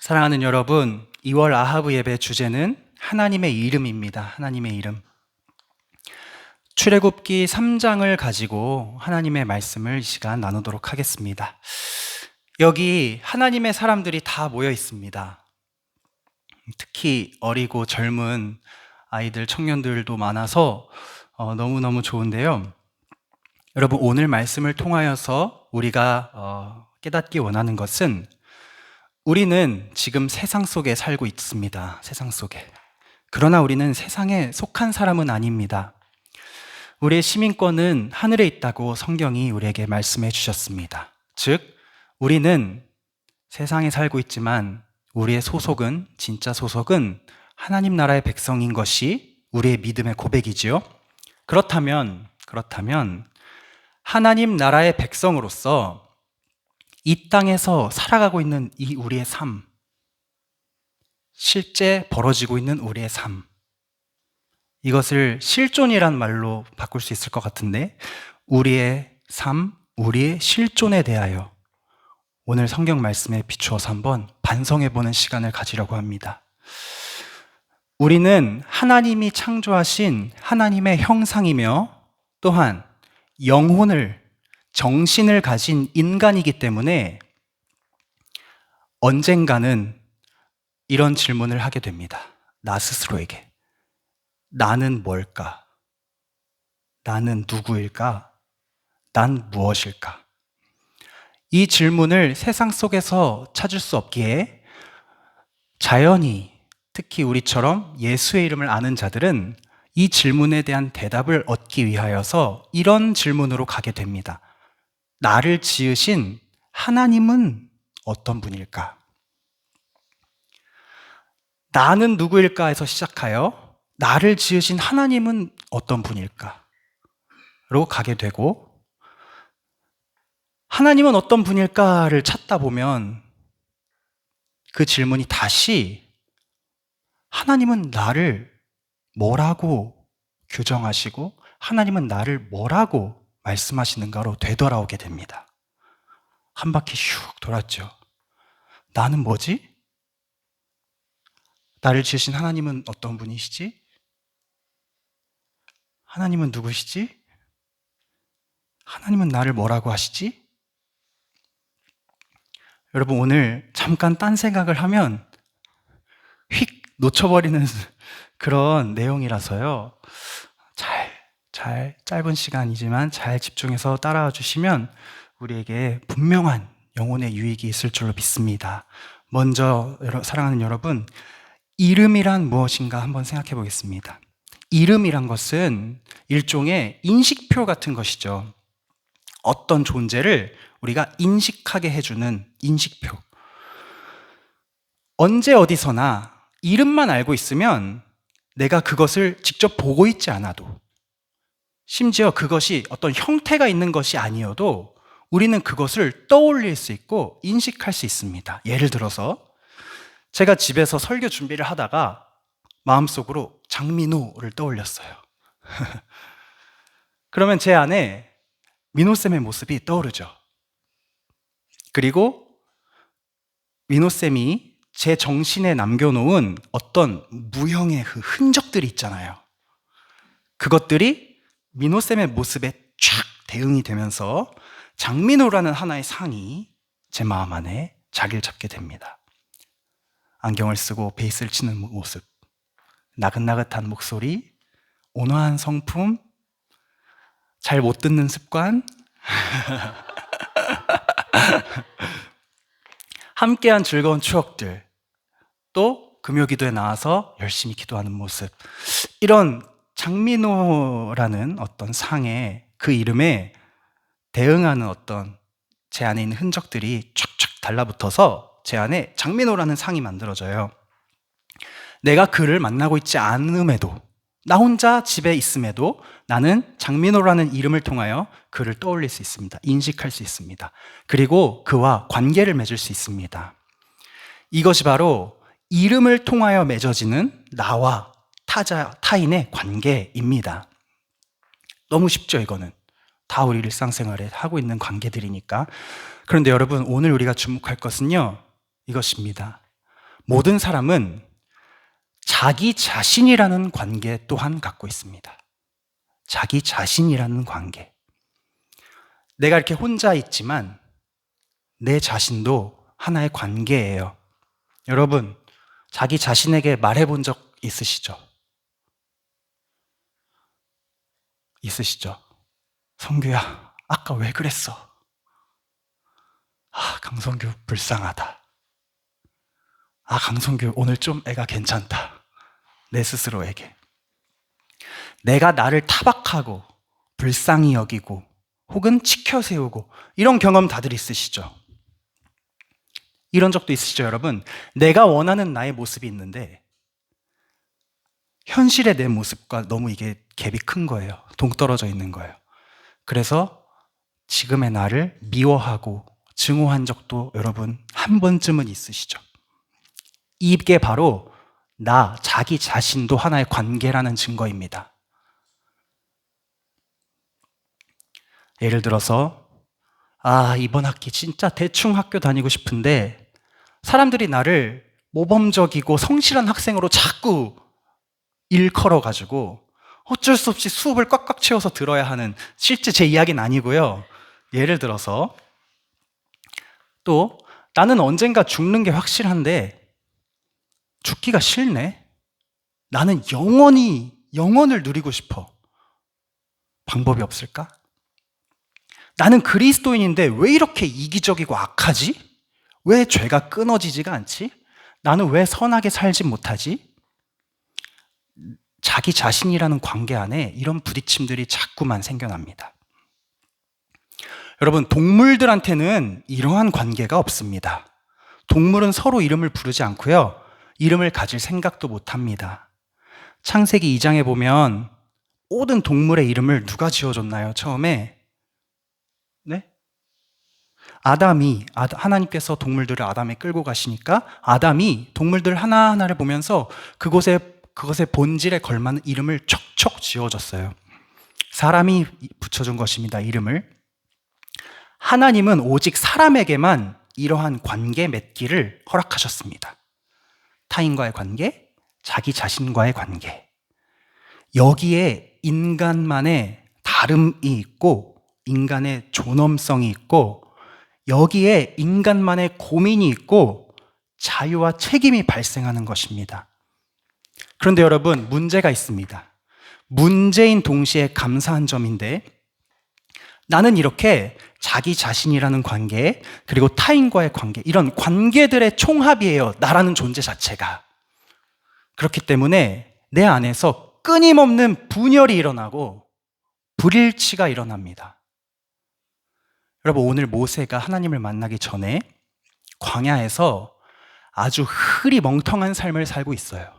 사랑하는 여러분, 2월 아하브 예배 주제는 하나님의 이름입니다. 하나님의 이름. 출애굽기 3장을 가지고 하나님의 말씀을 이 시간 나누도록 하겠습니다. 여기 하나님의 사람들이 다 모여 있습니다. 특히 어리고 젊은 아이들, 청년들도 많아서 너무너무 좋은데요. 여러분, 오늘 말씀을 통하여서 우리가 깨닫기 원하는 것은 우리는 지금 세상 속에 살고 있습니다. 세상 속에. 그러나 우리는 세상에 속한 사람은 아닙니다. 우리의 시민권은 하늘에 있다고 성경이 우리에게 말씀해 주셨습니다. 즉, 우리는 세상에 살고 있지만 우리의 소속은, 진짜 소속은 하나님 나라의 백성인 것이 우리의 믿음의 고백이지요. 그렇다면 하나님 나라의 백성으로서 이 땅에서 살아가고 있는 이 우리의 삶, 실제 벌어지고 있는 우리의 삶, 이것을 실존이란 말로 바꿀 수 있을 것 같은데, 우리의 삶, 우리의 실존에 대하여 오늘 성경 말씀에 비추어서 한번 반성해보는 시간을 가지려고 합니다. 우리는 하나님이 창조하신 하나님의 형상이며 또한 영혼을, 정신을 가진 인간이기 때문에 언젠가는 이런 질문을 하게 됩니다. 나 스스로에게. 나는 뭘까? 나는 누구일까? 난 무엇일까? 이 질문을 세상 속에서 찾을 수 없기에 자연히, 특히 우리처럼 예수의 이름을 아는 자들은 이 질문에 대한 대답을 얻기 위하여서 이런 질문으로 가게 됩니다. 나를 지으신 하나님은 어떤 분일까? 나는 누구일까에서 시작하여 나를 지으신 하나님은 어떤 분일까? 로 가게 되고, 하나님은 어떤 분일까를 찾다 보면 그 질문이 다시 하나님은 나를 뭐라고 규정하시고 하나님은 나를 뭐라고 말씀하시는가로 되돌아오게 됩니다. 한 바퀴 슉 돌았죠. 나는 뭐지? 나를 지으신 하나님은 어떤 분이시지? 하나님은 누구시지? 하나님은 나를 뭐라고 하시지? 여러분, 오늘 잠깐 딴 생각을 하면 휙 놓쳐버리는 그런 내용이라서요. 짧은 시간이지만 잘 집중해서 따라와 주시면 우리에게 분명한 영혼의 유익이 있을 줄로 믿습니다. 먼저 사랑하는 여러분, 이름이란 무엇인가 한번 생각해 보겠습니다. 이름이란 것은 일종의 인식표 같은 것이죠. 어떤 존재를 우리가 인식하게 해주는 인식표. 언제 어디서나 이름만 알고 있으면 내가 그것을 직접 보고 있지 않아도, 심지어 그것이 어떤 형태가 있는 것이 아니어도 우리는 그것을 떠올릴 수 있고 인식할 수 있습니다. 예를 들어서 제가 집에서 설교 준비를 하다가 마음속으로 장민호를 떠올렸어요. 그러면 제 안에 민호쌤의 모습이 떠오르죠. 그리고 민호쌤이 제 정신에 남겨놓은 어떤 무형의 그 흔적들이 있잖아요. 그것들이 민호쌤의 모습에 쫙 대응이 되면서 장민호라는 하나의 상이 제 마음 안에 자리를 잡게 됩니다. 안경을 쓰고 베이스를 치는 모습, 나긋나긋한 목소리, 온화한 성품, 잘 못 듣는 습관, 함께한 즐거운 추억들, 또 금요기도에 나와서 열심히 기도하는 모습, 이런 장민호라는 어떤 상에, 그 이름에 대응하는 어떤 제 안에 있는 흔적들이 촥촥 달라붙어서 제 안에 장민호라는 상이 만들어져요. 내가 그를 만나고 있지 않음에도, 나 혼자 집에 있음에도 나는 장민호라는 이름을 통하여 그를 떠올릴 수 있습니다. 인식할 수 있습니다. 그리고 그와 관계를 맺을 수 있습니다. 이것이 바로 이름을 통하여 맺어지는 나와 타인의 관계입니다. 너무 쉽죠, 이거는. 다 우리 일상생활에 하고 있는 관계들이니까. 그런데 여러분, 오늘 우리가 주목할 것은요, 이것입니다. 모든 사람은 자기 자신이라는 관계 또한 갖고 있습니다. 자기 자신이라는 관계. 내가 이렇게 혼자 있지만 내 자신도 하나의 관계예요. 여러분, 자기 자신에게 말해본 적 있으시죠? 있으시죠? 성규야, 아까 왜 그랬어? 강성규 불쌍하다. 강성규 오늘 좀 애가 괜찮다. 내 스스로에게. 내가 나를 타박하고 불쌍히 여기고 혹은 치켜세우고 이런 경험 다들 있으시죠? 이런 적도 있으시죠, 여러분? 내가 원하는 나의 모습이 있는데 현실의 내 모습과 너무 이게 갭이 큰 거예요. 동떨어져 있는 거예요. 그래서 지금의 나를 미워하고 증오한 적도 여러분 한 번쯤은 있으시죠? 이게 바로 자기 자신도 하나의 관계라는 증거입니다. 예를 들어서 이번 학기 진짜 대충 학교 다니고 싶은데 사람들이 나를 모범적이고 성실한 학생으로 자꾸 일컬어가지고 어쩔 수 없이 수업을 꽉꽉 채워서 들어야 하는, 실제 제 이야기는 아니고요. 예를 들어서 또 나는 언젠가 죽는 게 확실한데 죽기가 싫네. 나는 영원을 누리고 싶어. 방법이 없을까? 나는 그리스도인인데 왜 이렇게 이기적이고 악하지? 왜 죄가 끊어지지가 않지? 나는 왜 선하게 살지 못하지? 자기 자신이라는 관계 안에 이런 부딪힘들이 자꾸만 생겨납니다. 여러분, 동물들한테는 이러한 관계가 없습니다. 동물은 서로 이름을 부르지 않고요. 이름을 가질 생각도 못합니다. 창세기 2장에 보면 모든 동물의 이름을 누가 지어줬나요? 처음에? 네? 하나님께서 동물들을 아담에 끌고 가시니까 아담이 동물들 하나하나를 보면서 그것의 본질에 걸맞는 이름을 척척 지어줬어요. 사람이 붙여준 것입니다, 이름을. 하나님은 오직 사람에게만 이러한 관계 맺기를 허락하셨습니다. 타인과의 관계, 자기 자신과의 관계. 여기에 인간만의 다름이 있고 인간의 존엄성이 있고 여기에 인간만의 고민이 있고 자유와 책임이 발생하는 것입니다. 그런데 여러분, 문제가 있습니다. 문제인 동시에 감사한 점인데 나는 이렇게 자기 자신이라는 관계, 그리고 타인과의 관계, 이런 관계들의 총합이에요. 나라는 존재 자체가. 그렇기 때문에 내 안에서 끊임없는 분열이 일어나고 불일치가 일어납니다. 여러분, 오늘 모세가 하나님을 만나기 전에 광야에서 아주 흐리멍텅한 삶을 살고 있어요.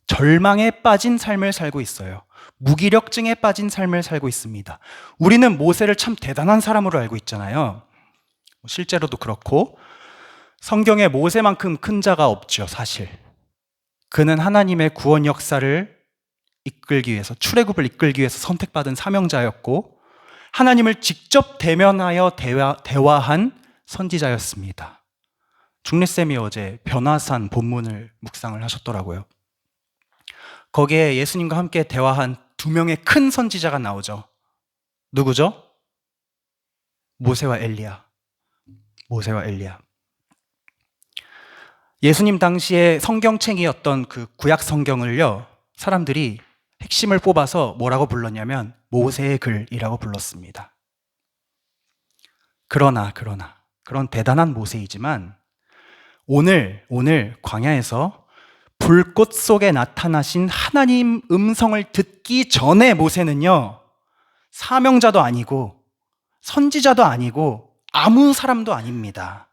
절망에 빠진 삶을 살고 있어요. 무기력증에 빠진 삶을 살고 있습니다. 우리는 모세를 참 대단한 사람으로 알고 있잖아요. 실제로도 그렇고 성경에 모세만큼 큰 자가 없죠, 사실. 그는 하나님의 구원 역사를 이끌기 위해서, 출애굽을 이끌기 위해서 선택받은 사명자였고 하나님을 직접 대면하여 대화한 선지자였습니다. 중래쌤이 어제 변화산 본문을 묵상을 하셨더라고요. 거기에 예수님과 함께 대화한 두 명의 큰 선지자가 나오죠. 누구죠? 모세와 엘리야. 예수님 당시에 성경책이었던 그 구약 성경을요, 사람들이 핵심을 뽑아서 뭐라고 불렀냐면 모세의 글이라고 불렀습니다. 그러나 그런 대단한 모세이지만 오늘 광야에서 불꽃 속에 나타나신 하나님 음성을 듣기 전에 모세는요, 사명자도 아니고 선지자도 아니고 아무 사람도 아닙니다.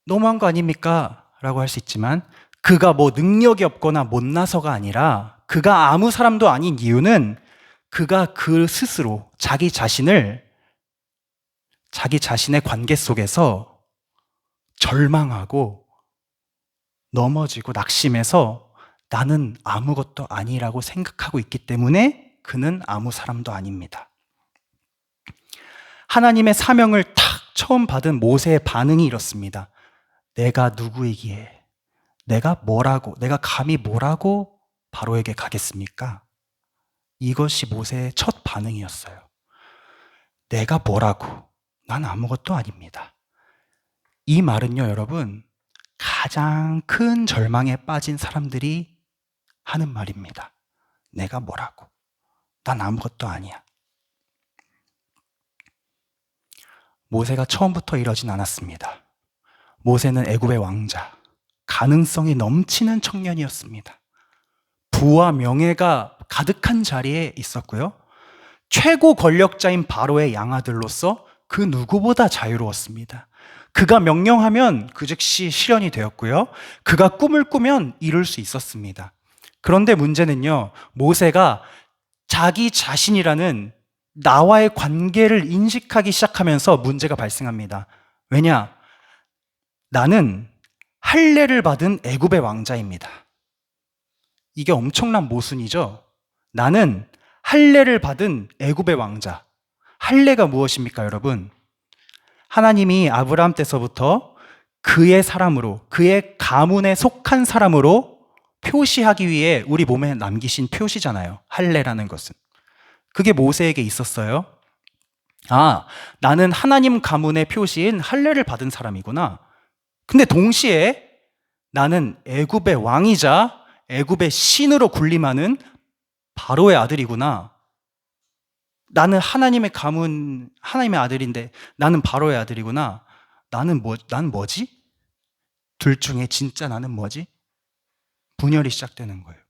너무한 거 아닙니까? 라고 할 수 있지만 그가 뭐 능력이 없거나 못나서가 아니라 그가 아무 사람도 아닌 이유는 그가 그 스스로 자기 자신의 관계 속에서 절망하고 넘어지고 낙심해서 나는 아무것도 아니라고 생각하고 있기 때문에 그는 아무 사람도 아닙니다. 하나님의 사명을 탁 처음 받은 모세의 반응이 이렇습니다. 내가 누구이기에, 내가 감히 뭐라고 바로에게 가겠습니까? 이것이 모세의 첫 반응이었어요. 내가 뭐라고? 난 아무것도 아닙니다. 이 말은요, 여러분, 가장 큰 절망에 빠진 사람들이 하는 말입니다. 내가 뭐라고? 난 아무것도 아니야. 모세가 처음부터 이러진 않았습니다. 모세는 애굽의 왕자, 가능성이 넘치는 청년이었습니다. 부와 명예가 가득한 자리에 있었고요. 최고 권력자인 바로의 양아들로서 그 누구보다 자유로웠습니다. 그가 명령하면 그 즉시 실현이 되었고요. 그가 꿈을 꾸면 이룰 수 있었습니다. 그런데 문제는요, 모세가 자기 자신이라는 나와의 관계를 인식하기 시작하면서 문제가 발생합니다. 왜냐? 나는 할례를 받은 애굽의 왕자입니다. 이게 엄청난 모순이죠. 나는 할례를 받은 애굽의 왕자. 할례가 무엇입니까, 여러분? 하나님이 아브라함 때서부터 그의 사람으로, 그의 가문에 속한 사람으로 표시하기 위해 우리 몸에 남기신 표시잖아요. 할례라는 것은. 그게 모세에게 있었어요. 아, 나는 하나님 가문의 표시인 할례를 받은 사람이구나. 근데 동시에 나는 애굽의 왕이자 애굽의 신으로 군림하는 바로의 아들이구나. 나는 하나님의 가문, 하나님의 아들인데 나는 바로의 아들이구나. 나는 뭐지? 둘 중에 진짜 나는 뭐지? 분열이 시작되는 거예요.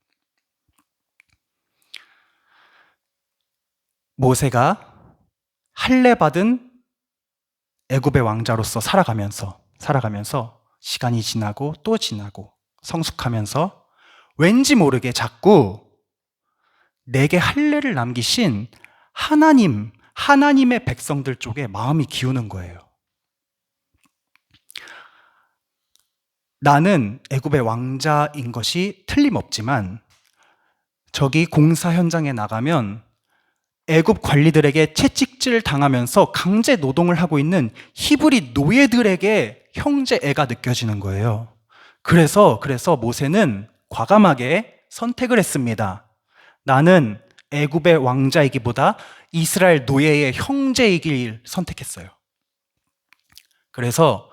모세가 할례 받은 애굽의 왕자로서 살아가면서 시간이 지나고 또 지나고 성숙하면서 왠지 모르게 자꾸 내게 할례를 남기신 하나님의 백성들 쪽에 마음이 기우는 거예요. 나는 애굽의 왕자인 것이 틀림없지만 저기 공사 현장에 나가면 애굽 관리들에게 채찍질 당하면서 강제 노동을 하고 있는 히브리 노예들에게 형제애가 느껴지는 거예요. 그래서 모세는 과감하게 선택을 했습니다. 나는 애굽의 왕자이기보다 이스라엘 노예의 형제이길 선택했어요. 그래서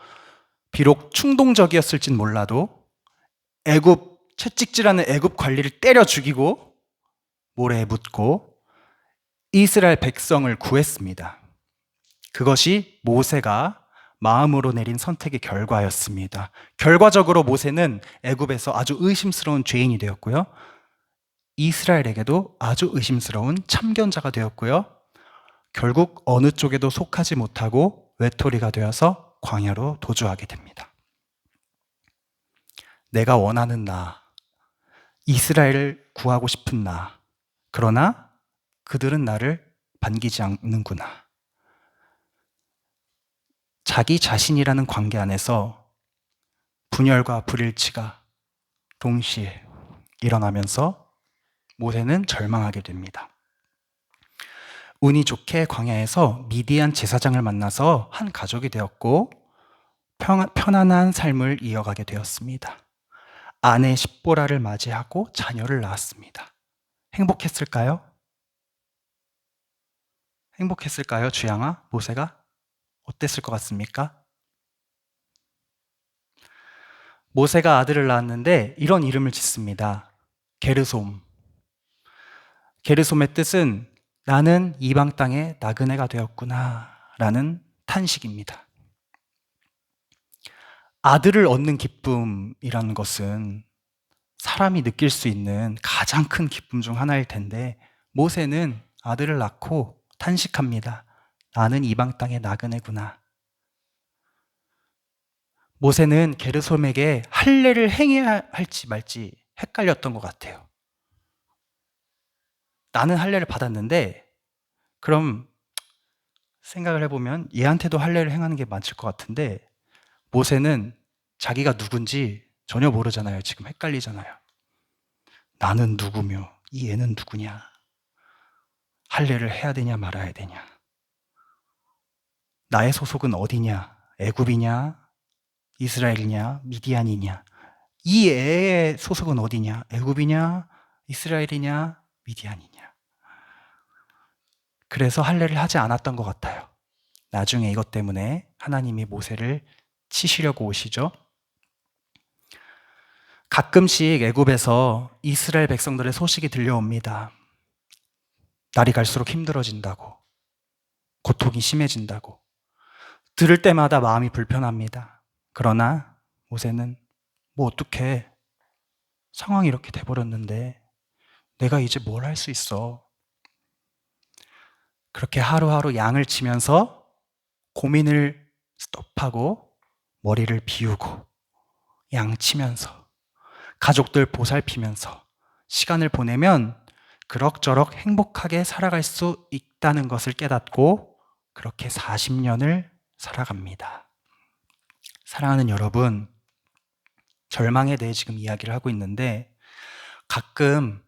비록 충동적이었을진 몰라도 채찍질하는 애굽 관리를 때려 죽이고 모래에 묻고 이스라엘 백성을 구했습니다. 그것이 모세가 마음으로 내린 선택의 결과였습니다. 결과적으로 모세는 애굽에서 아주 의심스러운 죄인이 되었고요. 이스라엘에게도 아주 의심스러운 참견자가 되었고요. 결국 어느 쪽에도 속하지 못하고 외톨이가 되어서 광야로 도주하게 됩니다. 내가 원하는 나, 이스라엘을 구하고 싶은 나, 그러나 그들은 나를 반기지 않는구나. 자기 자신이라는 관계 안에서 분열과 불일치가 동시에 일어나면서 모세는 절망하게 됩니다. 운이 좋게 광야에서 미디안 제사장을 만나서 한 가족이 되었고 편안한 삶을 이어가게 되었습니다. 아내 십보라를 맞이하고 자녀를 낳았습니다. 행복했을까요? 행복했을까요, 주양아? 모세가? 어땠을 것 같습니까? 모세가 아들을 낳았는데 이런 이름을 짓습니다. 게르솜. 게르솜의 뜻은 나는 이방 땅의 나그네가 되었구나 라는 탄식입니다. 아들을 얻는 기쁨이라는 것은 사람이 느낄 수 있는 가장 큰 기쁨 중 하나일 텐데 모세는 아들을 낳고 탄식합니다. 나는 이방 땅의 나그네구나. 모세는 게르솜에게 할례를 행해야 할지 말지 헷갈렸던 것 같아요. 나는 할례를 받았는데 그럼 생각을 해보면 얘한테도 할례를 행하는 게 맞을 것 같은데 모세는 자기가 누군지 전혀 모르잖아요. 지금 헷갈리잖아요. 나는 누구며 이 애는 누구냐? 할례를 해야 되냐 말아야 되냐? 나의 소속은 어디냐? 애굽이냐? 이스라엘이냐? 미디안이냐? 이 애의 소속은 어디냐? 애굽이냐? 이스라엘이냐? 미디안이냐? 그래서 할례를 하지 않았던 것 같아요. 나중에 이것 때문에 하나님이 모세를 치시려고 오시죠. 가끔씩 애굽에서 이스라엘 백성들의 소식이 들려옵니다. 날이 갈수록 힘들어진다고, 고통이 심해진다고. 들을 때마다 마음이 불편합니다. 그러나 모세는 뭐 어떡해, 상황이 이렇게 돼버렸는데 내가 이제 뭘 할 수 있어. 그렇게 하루하루 양을 치면서 고민을 스톱하고 머리를 비우고 양 치면서 가족들 보살피면서 시간을 보내면 그럭저럭 행복하게 살아갈 수 있다는 것을 깨닫고 그렇게 40년을 살아갑니다. 사랑하는 여러분, 절망에 대해 지금 이야기를 하고 있는데 가끔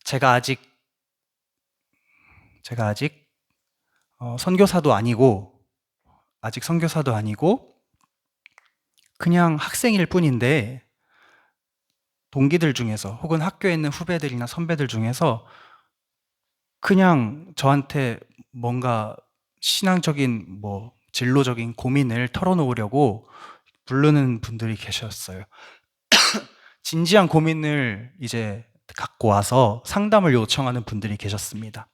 제가 아직 선교사도 아니고 그냥 학생일 뿐인데 동기들 중에서 혹은 학교에 있는 후배들이나 선배들 중에서 그냥 저한테 뭔가 신앙적인 진로적인 고민을 털어놓으려고 부르는 분들이 계셨어요. 진지한 고민을 이제 갖고 와서 상담을 요청하는 분들이 계셨습니다.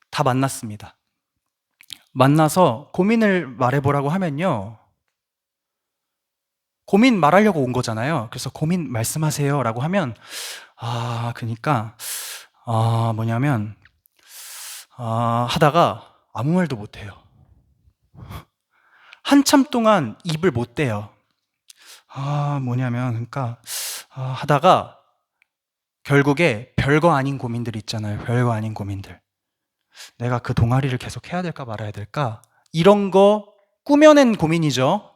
다 만났습니다. 만나서 고민을 말해보라고 하면요, 고민 말하려고 온 거잖아요. 그래서 고민 말씀하세요 라고 하면 하다가 아무 말도 못해요. 한참 동안 입을 못 대요. 하다가 결국에 별거 아닌 고민들 있잖아요. 별거 아닌 고민들. 내가 그 동아리를 계속 해야 될까 말아야 될까? 이런 거 꾸며낸 고민이죠.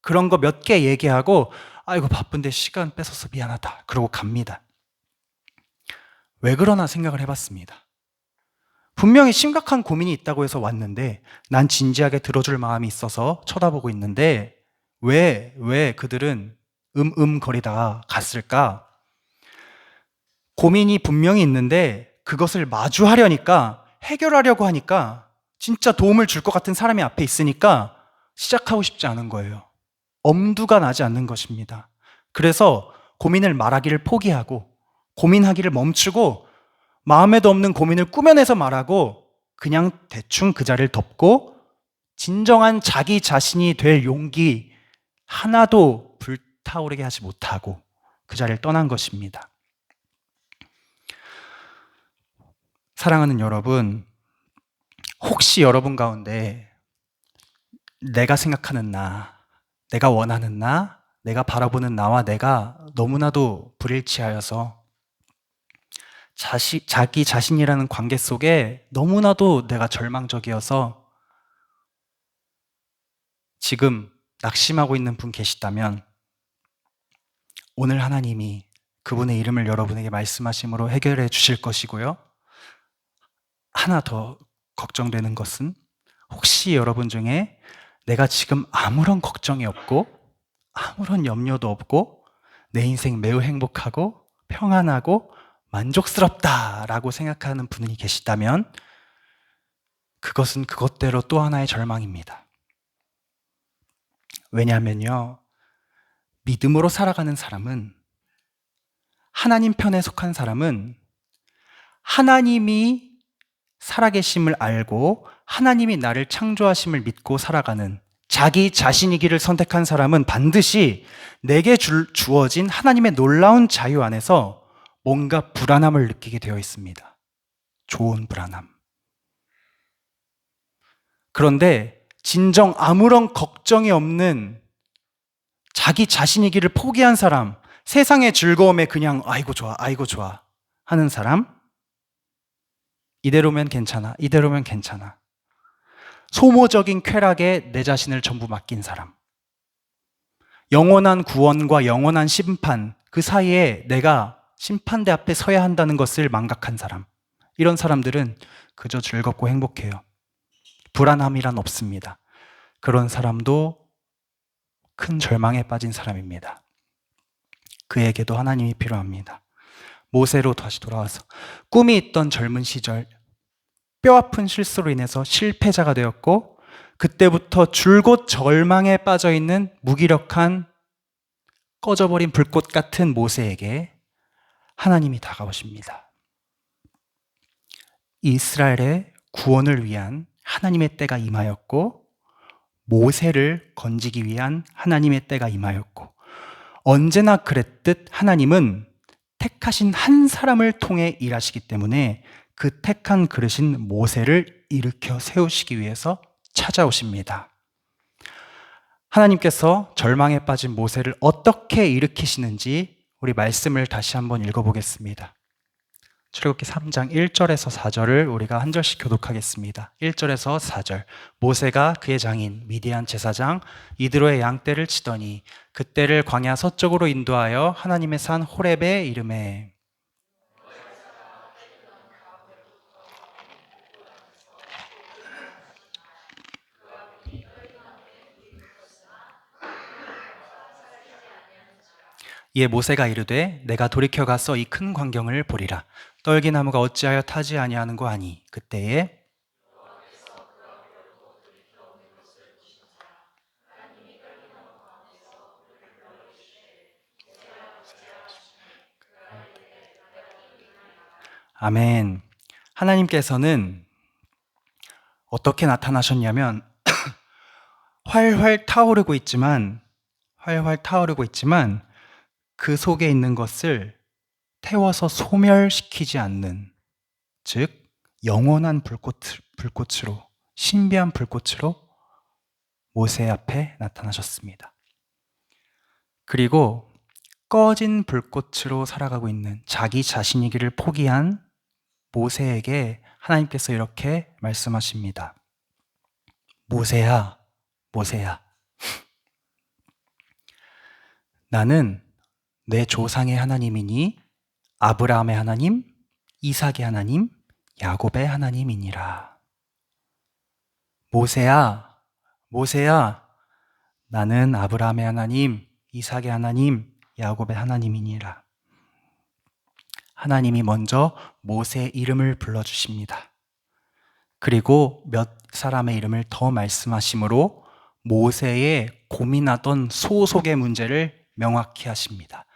그런 거 몇 개 얘기하고 아이고 바쁜데 시간 뺏어서 미안하다. 그러고 갑니다. 왜 그러나 생각을 해봤습니다. 분명히 심각한 고민이 있다고 해서 왔는데 난 진지하게 들어줄 마음이 있어서 쳐다보고 있는데 왜 그들은 거리다가 갔을까? 고민이 분명히 있는데 그것을 마주하려니까, 해결하려고 하니까 진짜 도움을 줄 것 같은 사람이 앞에 있으니까 시작하고 싶지 않은 거예요. 엄두가 나지 않는 것입니다. 그래서 고민을 말하기를 포기하고 고민하기를 멈추고 마음에도 없는 고민을 꾸며내서 말하고 그냥 대충 그 자리를 덮고 진정한 자기 자신이 될 용기 하나도 불타오르게 하지 못하고 그 자리를 떠난 것입니다. 사랑하는 여러분, 혹시 여러분 가운데 내가 생각하는 나, 내가 원하는 나, 내가 바라보는 나와 내가 너무나도 불일치하여서 자기 자신이라는 관계 속에 너무나도 내가 절망적이어서 지금 낙심하고 있는 분 계시다면 오늘 하나님이 그분의 이름을 여러분에게 말씀하심으로 해결해 주실 것이고요. 하나 더 걱정되는 것은 혹시 여러분 중에 내가 지금 아무런 걱정이 없고 아무런 염려도 없고 내 인생 매우 행복하고 평안하고 만족스럽다라고 생각하는 분이 계시다면 그것은 그것대로 또 하나의 절망입니다. 왜냐하면요, 믿음으로 살아가는 사람은, 하나님 편에 속한 사람은 하나님이 살아계심을 알고 하나님이 나를 창조하심을 믿고 살아가는 자기 자신이기를 선택한 사람은 반드시 내게 주어진 하나님의 놀라운 자유 안에서 뭔가 불안함을 느끼게 되어 있습니다. 좋은 불안함. 그런데 진정 아무런 걱정이 없는 자기 자신이기를 포기한 사람, 세상의 즐거움에 그냥 아이고 좋아 하는 사람, 이대로면 괜찮아. 소모적인 쾌락에 내 자신을 전부 맡긴 사람, 영원한 구원과 영원한 심판, 그 사이에 내가 심판대 앞에 서야 한다는 것을 망각한 사람, 이런 사람들은 그저 즐겁고 행복해요. 불안함이란 없습니다. 그런 사람도 큰 절망에 빠진 사람입니다. 그에게도 하나님이 필요합니다. 모세로 다시 돌아와서 꿈이 있던 젊은 시절 뼈아픈 실수로 인해서 실패자가 되었고 그때부터 줄곧 절망에 빠져 있는 무기력한 꺼져버린 불꽃 같은 모세에게 하나님이 다가오십니다. 이스라엘의 구원을 위한 하나님의 때가 임하였고 모세를 건지기 위한 하나님의 때가 임하였고 언제나 그랬듯 하나님은 택하신 한 사람을 통해 일하시기 때문에 그 택한 그릇인 모세를 일으켜 세우시기 위해서 찾아오십니다. 하나님께서 절망에 빠진 모세를 어떻게 일으키시는지 우리 말씀을 다시 한번 읽어보겠습니다. 출애굽기 3장 1절에서 4절을 우리가 한 절씩 교독하겠습니다. 1절에서 4절. 모세가 그의 장인 미디안 제사장 이드로의 양떼를 치더니 그 떼를 광야 서쪽으로 인도하여 하나님의 산 호렙에 이르매 이에 모세가 이르되 내가 돌이켜 가서 이 큰 광경을 보리라. 떨기나무가 어찌하여 타지 아니하는고 하니 그때에 아멘. 하나님께서는 어떻게 나타나셨냐면 활활 타오르고 있지만 그 속에 있는 것을 태워서 소멸시키지 않는, 즉 영원한 불꽃으로 신비한 불꽃으로 모세 앞에 나타나셨습니다. 그리고 꺼진 불꽃으로 살아가고 있는 자기 자신이기를 포기한 모세에게 하나님께서 이렇게 말씀하십니다. 모세야, 모세야. 나는 내 조상의 하나님이니 아브라함의 하나님, 이삭의 하나님, 야곱의 하나님이니라. 모세야, 모세야. 나는 아브라함의 하나님, 이삭의 하나님, 야곱의 하나님이니라. 하나님이 먼저 모세의 이름을 불러주십니다. 그리고 몇 사람의 이름을 더 말씀하심으로 모세의 고민하던 소속의 문제를 명확히 하십니다.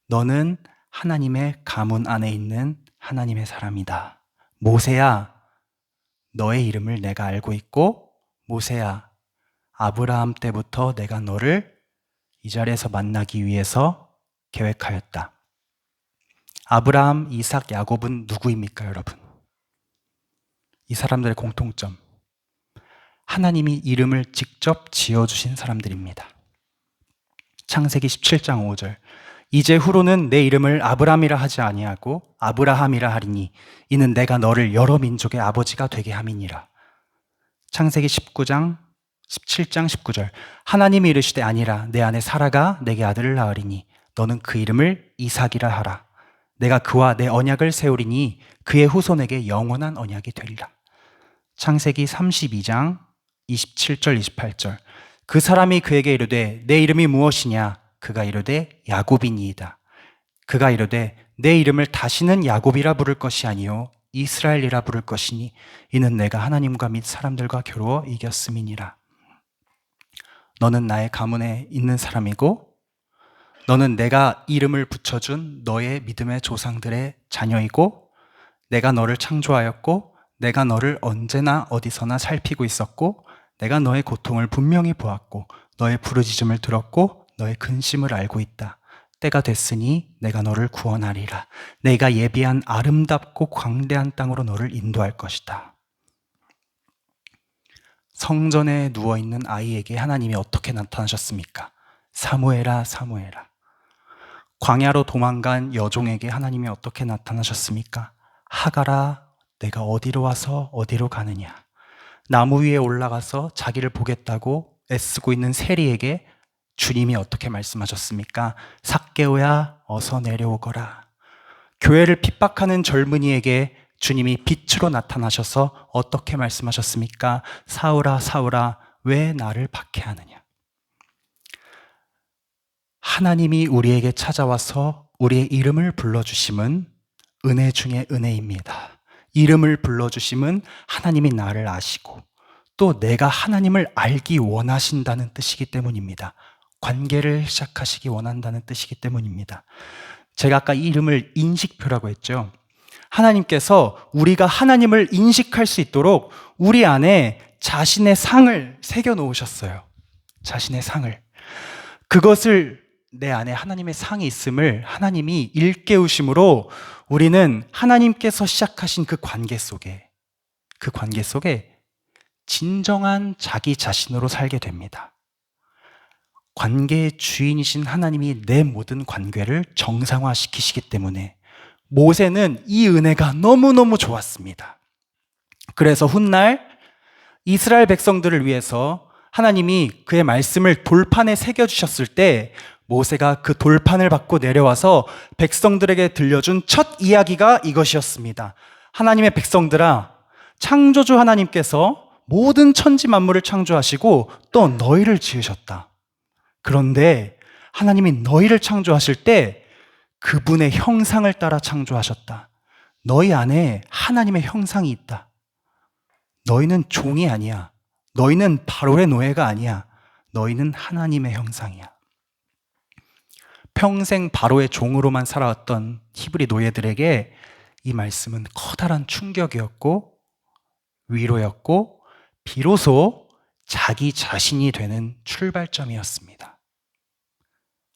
너는 하나님의 가문 안에 있는 하나님의 사람이다. 모세야, 너의 이름을 내가 알고 있고, 모세야, 아브라함 때부터 내가 너를 이 자리에서 만나기 위해서 계획하였다. 아브라함, 이삭, 야곱은 누구입니까, 여러분? 이 사람들의 공통점. 하나님이 이름을 직접 지어주신 사람들입니다. 창세기 17장 5절. 이제 후로는 내 이름을 아브람이라 하지 아니하고 아브라함이라 하리니 이는 내가 너를 여러 민족의 아버지가 되게 함이니라. 창세기 17장 19절. 하나님이 이르시되 아니라 내 아내 사라가 내게 아들을 낳으리니 너는 그 이름을 이삭이라 하라. 내가 그와 내 언약을 세우리니 그의 후손에게 영원한 언약이 되리라. 창세기 32장 27절 28절. 그 사람이 그에게 이르되 내 이름이 무엇이냐? 그가 이르되 야곱이니이다. 그가 이르되 내 이름을 다시는 야곱이라 부를 것이 아니요 이스라엘이라 부를 것이니 이는 내가 하나님과 및 사람들과 겨루어 이겼음이니라. 너는 나의 가문에 있는 사람이고 너는 내가 이름을 붙여준 너의 믿음의 조상들의 자녀이고 내가 너를 창조하였고 내가 너를 언제나 어디서나 살피고 있었고 내가 너의 고통을 분명히 보았고 너의 부르짖음을 들었고 너의 근심을 알고 있다. 때가 됐으니 내가 너를 구원하리라. 내가 예비한 아름답고 광대한 땅으로 너를 인도할 것이다. 성전에 누워있는 아이에게 하나님이 어떻게 나타나셨습니까? 사무엘아, 사무엘아. 광야로 도망간 여종에게 하나님이 어떻게 나타나셨습니까? 하갈아, 내가 어디로 와서 어디로 가느냐. 나무 위에 올라가서 자기를 보겠다고 애쓰고 있는 세리에게 주님이 어떻게 말씀하셨습니까? 삭개오야, 어서 내려오거라. 교회를 핍박하는 젊은이에게 주님이 빛으로 나타나셔서 어떻게 말씀하셨습니까? 사울아, 사울아, 왜 나를 박해하느냐? 하나님이 우리에게 찾아와서 우리의 이름을 불러주심은 은혜 중에 은혜입니다. 이름을 불러주심은 하나님이 나를 아시고 또 내가 하나님을 알기 원하신다는 뜻이기 때문입니다. 관계를 시작하시기 원한다는 뜻이기 때문입니다. 제가 아까 이 이름을 인식표라고 했죠. 하나님께서 우리가 하나님을 인식할 수 있도록 우리 안에 자신의 상을 새겨 놓으셨어요. 자신의 상을. 그것을 내 안에 하나님의 상이 있음을 하나님이 일깨우심으로 우리는 하나님께서 시작하신 그 관계 속에 진정한 자기 자신으로 살게 됩니다. 관계의 주인이신 하나님이 내 모든 관계를 정상화시키시기 때문에 모세는 이 은혜가 너무너무 좋았습니다. 그래서 훗날 이스라엘 백성들을 위해서 하나님이 그의 말씀을 돌판에 새겨주셨을 때 모세가 그 돌판을 받고 내려와서 백성들에게 들려준 첫 이야기가 이것이었습니다. 하나님의 백성들아, 창조주 하나님께서 모든 천지 만물을 창조하시고 또 너희를 지으셨다. 그런데 하나님이 너희를 창조하실 때 그분의 형상을 따라 창조하셨다. 너희 안에 하나님의 형상이 있다. 너희는 종이 아니야. 너희는 바로의 노예가 아니야. 너희는 하나님의 형상이야. 평생 바로의 종으로만 살아왔던 히브리 노예들에게 이 말씀은 커다란 충격이었고 위로였고 비로소 자기 자신이 되는 출발점이었습니다.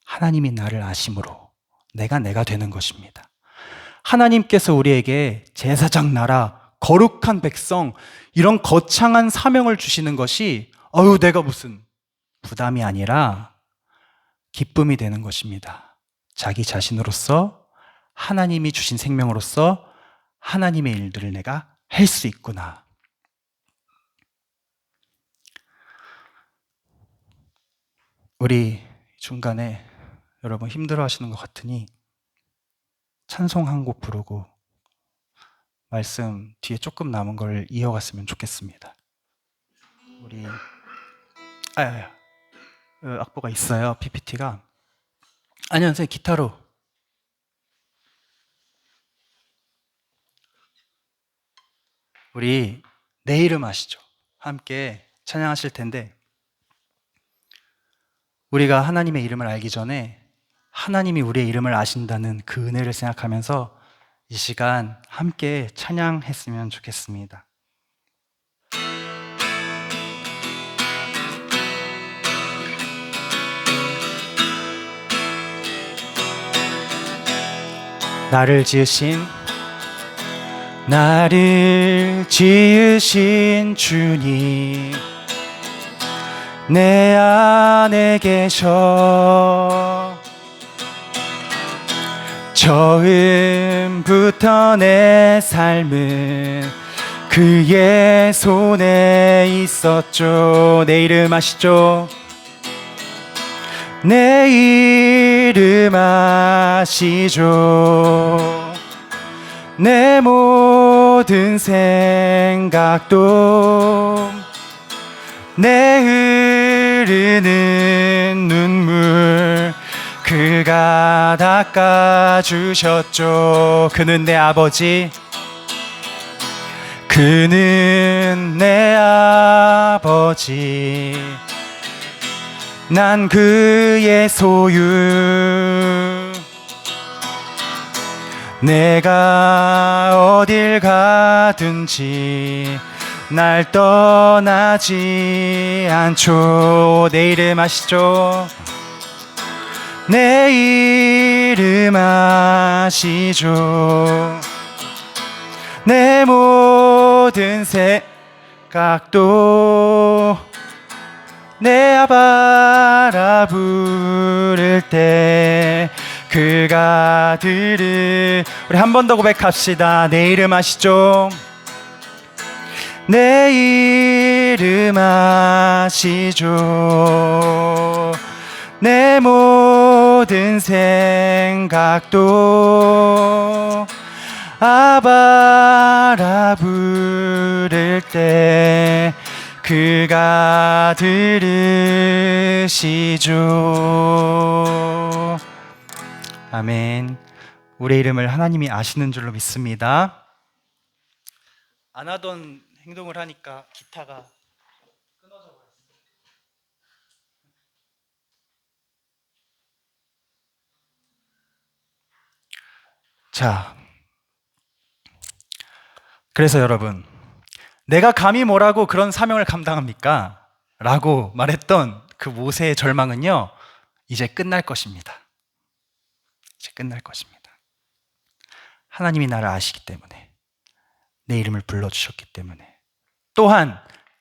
하나님이 나를 아심으로 내가 되는 것입니다. 하나님께서 우리에게 제사장 나라, 거룩한 백성, 이런 거창한 사명을 주시는 것이 내가 무슨 부담이 아니라 기쁨이 되는 것입니다. 자기 자신으로서 하나님이 주신 생명으로서 하나님의 일들을 내가 할 수 있구나. 우리 중간에 여러분 힘들어 하시는 것 같으니 찬송 한 곡 부르고 말씀 뒤에 조금 남은 걸 이어갔으면 좋겠습니다. 우리 악보가 있어요. PPT가. 아니요, 선생님 기타로. 우리 내 이름 아시죠? 함께 찬양하실 텐데 우리가 하나님의 이름을 알기 전에 하나님이 우리의 이름을 아신다는 그 은혜를 생각하면서 이 시간 함께 찬양했으면 좋겠습니다. 나를 지으신 주님, 내 안에 계셔. 처음부터 내 삶은 그의 손에 있었죠. 내 이름 아시죠? 내 이름 아시죠? 내 모든 생각도 내 흐르는 눈물 그가 닦아주셨죠. 그는 내 아버지, 그는 내 아버지, 난 그의 소유. 내가 어딜 가든지 날 떠나지 않죠. 내 이름 아시죠? 내 이름 아시죠? 내 모든 생각도 내 아바라 부를 때 그가 들으. 우리 한 번 더 고백합시다. 내 이름 아시죠? 내 이름 아시죠? 내 모든 생각도 아바라 부를 때 그가 들으시죠. 아멘. 우리의 이름을 하나님이 아시는 줄로 믿습니다. 안 하던 행동을 하니까 기타가 끊어져 버렸어요. 자, 그래서 여러분, 내가 감히 뭐라고 그런 사명을 감당합니까? 라고 말했던 그 모세의 절망은요, 이제 끝날 것입니다. 이제 끝날 것입니다. 하나님이 나를 아시기 때문에, 내 이름을 불러주셨기 때문에, 또한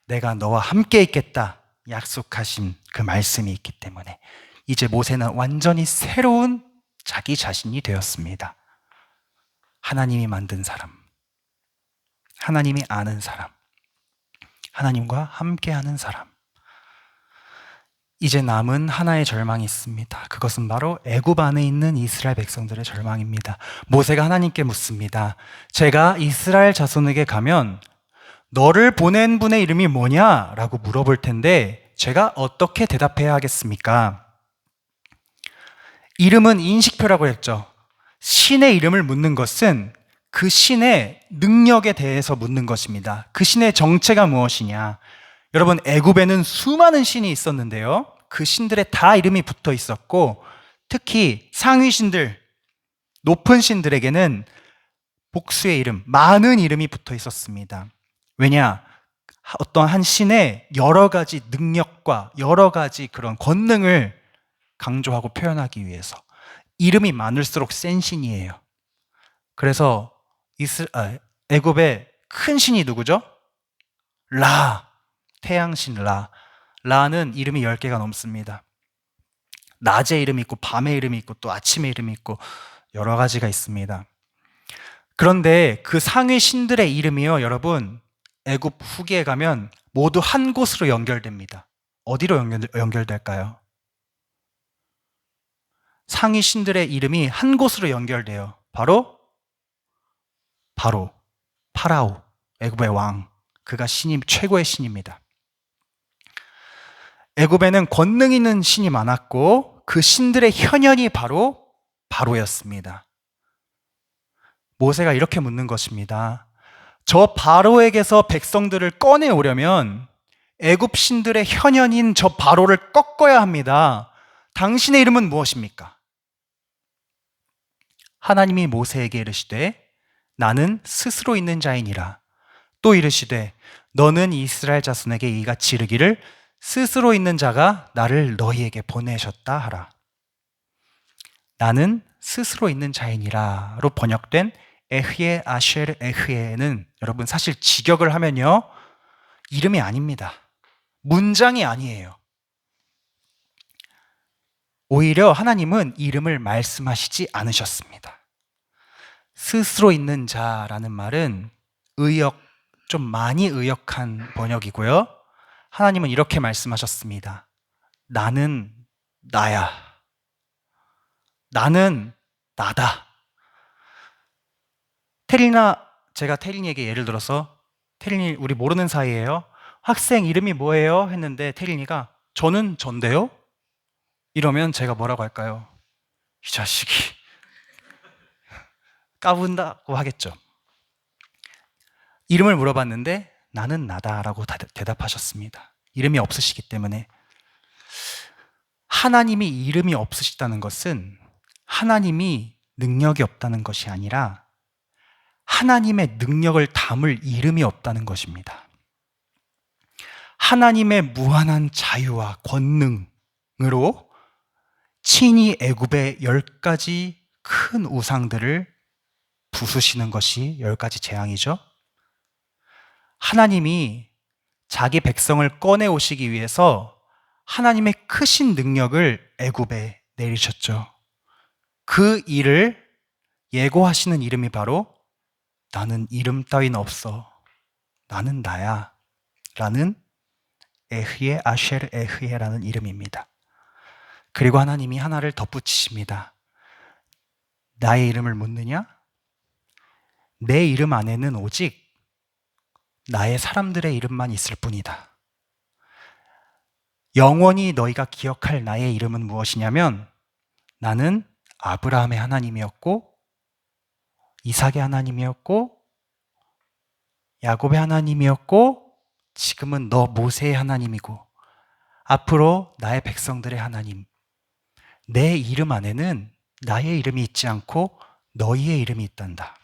내가 너와 함께 있겠다 약속하신 그 말씀이 있기 때문에 이제 모세는 완전히 새로운 자기 자신이 되었습니다. 하나님이 만든 사람, 하나님이 아는 사람, 하나님과 함께하는 사람. 이제 남은 하나의 절망이 있습니다. 그것은 바로 애굽 안에 있는 이스라엘 백성들의 절망입니다. 모세가 하나님께 묻습니다. 제가 이스라엘 자손에게 가면 너를 보낸 분의 이름이 뭐냐? 라고 물어볼 텐데 제가 어떻게 대답해야 하겠습니까? 이름은 인식표라고 했죠. 신의 이름을 묻는 것은 그 신의 능력에 대해서 묻는 것입니다. 그 신의 정체가 무엇이냐? 여러분, 애굽에는 수많은 신이 있었는데요. 그 신들에 다 이름이 붙어 있었고, 특히 상위 신들, 높은 신들에게는 복수의 이름, 많은 이름이 붙어 있었습니다. 왜냐? 어떤 한 신의 여러 가지 능력과 여러 가지 그런 권능을 강조하고 표현하기 위해서. 이름이 많을수록 센 신이에요. 그래서 애굽의 큰 신이 누구죠? 라, 태양신 라. 라는 이름이 10개가 넘습니다. 낮의 이름이 있고 밤의 이름이 있고 또 아침의 이름이 있고 여러 가지가 있습니다. 그런데 그 상위 신들의 이름이요, 여러분, 애굽 후기에 가면 모두 한 곳으로 연결됩니다. 어디로 연결될까요? 상위 신들의 이름이 한 곳으로 연결돼요. 바로 파라오, 애굽의 왕. 그가 최고의 신입니다. 애굽에는 권능 있는 신이 많았고 그 신들의 현현이 바로였습니다. 모세가 이렇게 묻는 것입니다. 저 바로에게서 백성들을 꺼내오려면 애굽 신들의 현현인 저 바로를 꺾어야 합니다. 당신의 이름은 무엇입니까? 하나님이 모세에게 이르시되 나는 스스로 있는 자이니라. 또 이르시되 너는 이스라엘 자손에게 이같이 이르기를 스스로 있는 자가 나를 너희에게 보내셨다 하라. 나는 스스로 있는 자이니라로 번역된 에흐예 아쉘 에흐예는 여러분 사실 직역을 하면요, 이름이 아닙니다. 문장이 아니에요. 오히려 하나님은 이름을 말씀하시지 않으셨습니다. 스스로 있는 자라는 말은 좀 많이 의역한 번역이고요. 하나님은 이렇게 말씀하셨습니다. 나는 나야. 나는 나다. 제가 태린이에게 예를 들어서, 태린이 우리 모르는 사이예요. 학생 이름이 뭐예요? 했는데 태린이가 저는 전데요? 이러면 제가 뭐라고 할까요? 이 자식이 까분다고 하겠죠. 이름을 물어봤는데 나는 나다라고 대답하셨습니다. 이름이 없으시기 때문에. 하나님이 이름이 없으시다는 것은 하나님이 능력이 없다는 것이 아니라 하나님의 능력을 담을 이름이 없다는 것입니다. 하나님의 무한한 자유와 권능으로 친히 애굽의 10가지 큰 우상들을 부수시는 것이 10가지 재앙이죠. 하나님이 자기 백성을 꺼내 오시기 위해서 하나님의 크신 능력을 애굽에 내리셨죠. 그 일을 예고하시는 이름이 바로 나는 이름 따윈 없어. 나는 나야. 라는 에흐예 아쉘 에흐예라는 이름입니다. 그리고 하나님이 하나를 덧붙이십니다. 나의 이름을 묻느냐? 내 이름 안에는 오직 나의 사람들의 이름만 있을 뿐이다. 영원히 너희가 기억할 나의 이름은 무엇이냐면 나는 아브라함의 하나님이었고 이삭의 하나님이었고 야곱의 하나님이었고 지금은 너 모세의 하나님이고 앞으로 나의 백성들의 하나님. 내 이름 안에는 나의 이름이 있지 않고 너희의 이름이 있단다.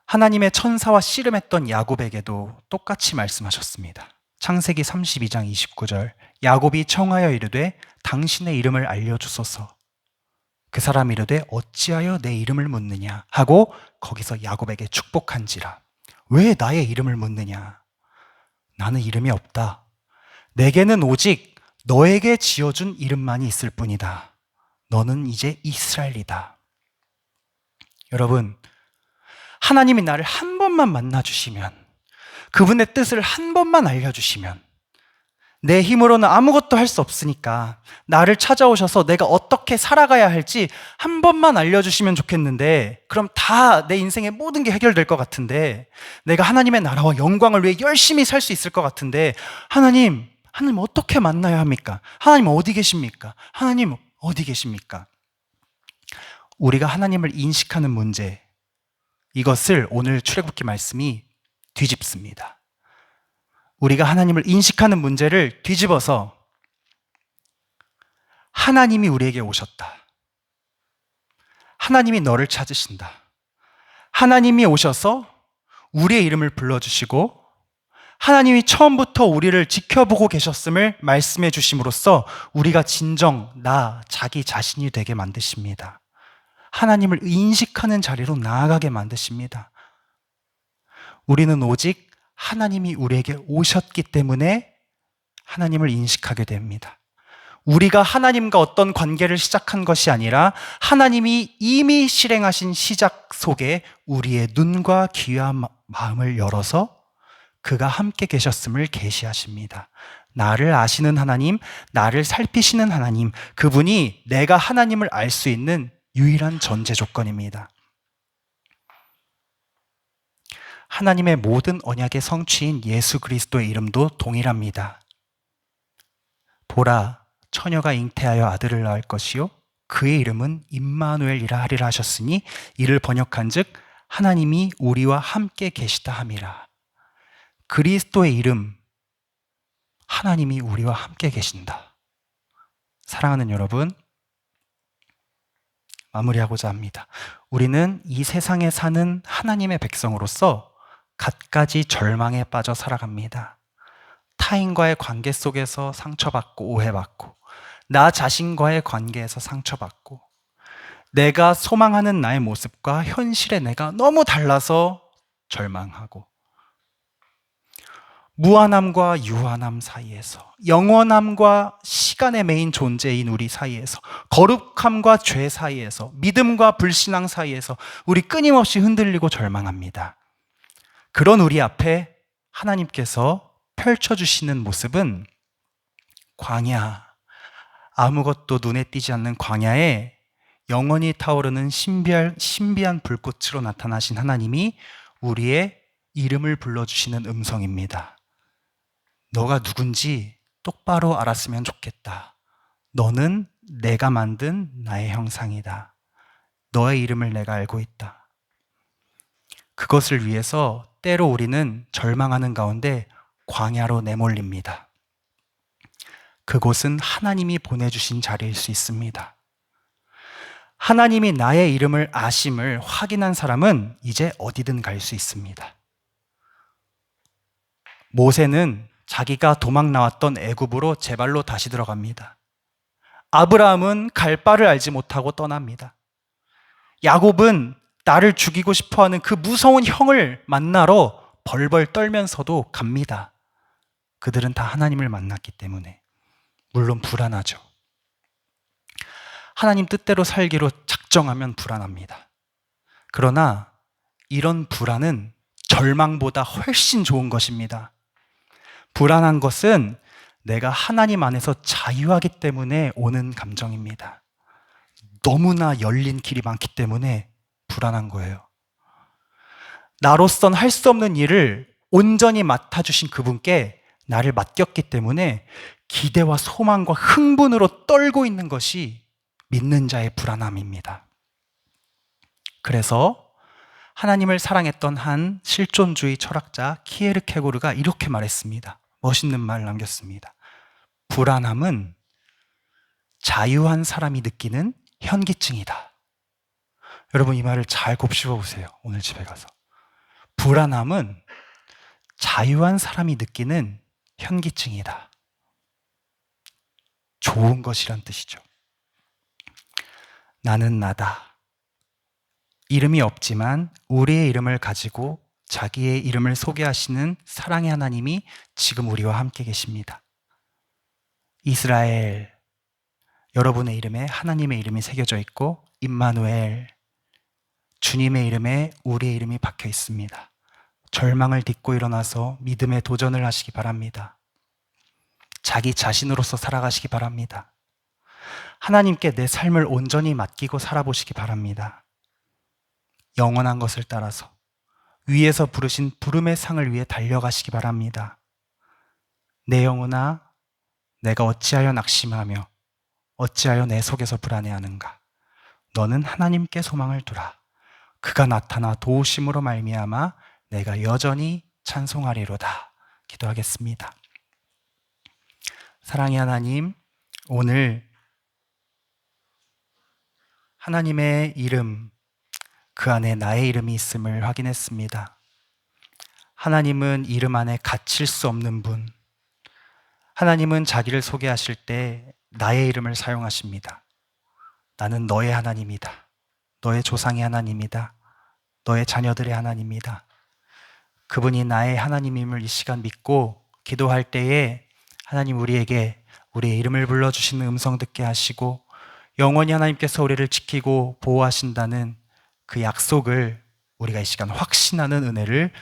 하나님의 천사와 씨름했던 야곱에게도 똑같이 말씀하셨습니다. 창세기 32장 29절 야곱이 청하여 이르되 당신의 이름을 알려주소서. 그 사람 이르되 어찌하여 내 이름을 묻느냐 하고 거기서 야곱에게 축복한지라. 왜 나의 이름을 묻느냐? 나는 이름이 없다. 내게는 오직 너에게 지어준 이름만이 있을 뿐이다. 너는 이제 이스라엘이다. 여러분, 하나님이 나를 한 번만 만나주시면, 그분의 뜻을 한 번만 알려주시면, 내 힘으로는 아무것도 할 수 없으니까 나를 찾아오셔서 내가 어떻게 살아가야 할지 한 번만 알려주시면 좋겠는데, 그럼 다 내 인생의 모든 게 해결될 것 같은데, 내가 하나님의 나라와 영광을 위해 열심히 살 수 있을 것 같은데, 하나님 어떻게 만나야 합니까? 하나님 어디 계십니까? 하나님 어디 계십니까? 우리가 하나님을 인식하는 문제, 이것을 오늘 출애굽기 말씀이 뒤집습니다. 우리가 하나님을 인식하는 문제를 뒤집어서 하나님이 우리에게 오셨다. 하나님이 너를 찾으신다. 하나님이 오셔서 우리의 이름을 불러주시고 하나님이 처음부터 우리를 지켜보고 계셨음을 말씀해 주심으로써 우리가 진정 자기 자신이 되게 만드십니다. 하나님을 인식하는 자리로 나아가게 만드십니다. 우리는 오직 하나님이 우리에게 오셨기 때문에 하나님을 인식하게 됩니다. 우리가 하나님과 어떤 관계를 시작한 것이 아니라 하나님이 이미 실행하신 시작 속에 우리의 눈과 귀와 마음을 열어서 그가 함께 계셨음을 계시하십니다. 나를 아시는 하나님, 나를 살피시는 하나님, 그분이 내가 하나님을 알 수 있는 유일한 전제 조건입니다. 하나님의 모든 언약의 성취인 예수 그리스도의 이름도 동일합니다. 보라, 처녀가 잉태하여 아들을 낳을 것이요 그의 이름은 임마누엘이라 하리라 하셨으니 이를 번역한즉 하나님이 우리와 함께 계시다 함이라. 그리스도의 이름, 하나님이 우리와 함께 계신다. 사랑하는 여러분, 마무리하고자 합니다. 우리는 이 세상에 사는 하나님의 백성으로서 갖가지 절망에 빠져 살아갑니다. 타인과의 관계 속에서 상처받고 오해받고 나 자신과의 관계에서 상처받고 내가 소망하는 나의 모습과 현실의 내가 너무 달라서 절망하고 무한함과 유한함 사이에서 영원함과 시간의 메인 존재인 우리 사이에서 거룩함과 죄 사이에서 믿음과 불신앙 사이에서 우리 끊임없이 흔들리고 절망합니다. 그런 우리 앞에 하나님께서 펼쳐주시는 모습은 광야, 아무것도 눈에 띄지 않는 광야에 영원히 타오르는 신비한 불꽃으로 나타나신 하나님이 우리의 이름을 불러주시는 음성입니다. 너가 누군지 똑바로 알았으면 좋겠다. 너는 내가 만든 나의 형상이다. 너의 이름을 내가 알고 있다. 그것을 위해서 때로 우리는 절망하는 가운데 광야로 내몰립니다. 그곳은 하나님이 보내주신 자리일 수 있습니다. 하나님이 나의 이름을 아심을 확인한 사람은 이제 어디든 갈 수 있습니다. 모세는 자기가 도망 나왔던 애굽으로 제 발로 다시 들어갑니다. 아브라함은 갈 바를 알지 못하고 떠납니다. 야곱은 나를 죽이고 싶어하는 그 무서운 형을 만나러 벌벌 떨면서도 갑니다. 그들은 다 하나님을 만났기 때문에. 물론 불안하죠. 하나님 뜻대로 살기로 작정하면 불안합니다. 그러나 이런 불안은 절망보다 훨씬 좋은 것입니다. 불안한 것은 내가 하나님 안에서 자유하기 때문에 오는 감정입니다. 너무나 열린 길이 많기 때문에 불안한 거예요. 나로선 할 수 없는 일을 온전히 맡아주신 그분께 나를 맡겼기 때문에 기대와 소망과 흥분으로 떨고 있는 것이 믿는 자의 불안함입니다. 그래서 하나님을 사랑했던 한 실존주의 철학자 키에르케고르가 이렇게 말했습니다. 멋있는 말을 남겼습니다. 불안함은 자유한 사람이 느끼는 현기증이다. 여러분, 이 말을 잘 곱씹어 보세요. 오늘 집에 가서. 불안함은 자유한 사람이 느끼는 현기증이다. 좋은 것이란 뜻이죠. 나는 나다. 이름이 없지만 우리의 이름을 가지고 자기의 이름을 소개하시는 사랑의 하나님이 지금 우리와 함께 계십니다. 이스라엘, 여러분의 이름에 하나님의 이름이 새겨져 있고, 임마누엘, 주님의 이름에 우리의 이름이 박혀 있습니다. 절망을 딛고 일어나서 믿음의 도전을 하시기 바랍니다. 자기 자신으로서 살아가시기 바랍니다. 하나님께 내 삶을 온전히 맡기고 살아보시기 바랍니다. 영원한 것을 따라서 위에서 부르신 부름의 상을 위해 달려가시기 바랍니다. 내 영혼아, 내가 어찌하여 낙심하며 어찌하여 내 속에서 불안해하는가? 너는 하나님께 소망을 두라. 그가 나타나 도우심으로 말미암아 내가 여전히 찬송하리로다. 기도하겠습니다. 사랑의 하나님, 오늘 하나님의 이름, 그 안에 나의 이름이 있음을 확인했습니다. 하나님은 이름 안에 갇힐 수 없는 분. 하나님은 자기를 소개하실 때 나의 이름을 사용하십니다. 나는 너의 하나님이다. 너의 조상의 하나님이다. 너의 자녀들의 하나님이다. 그분이 나의 하나님임을 이 시간 믿고 기도할 때에 하나님 우리에게 우리의 이름을 불러주시는 음성 듣게 하시고 영원히 하나님께서 우리를 지키고 보호하신다는 그 약속을 우리가 이 시간 확신하는 은혜를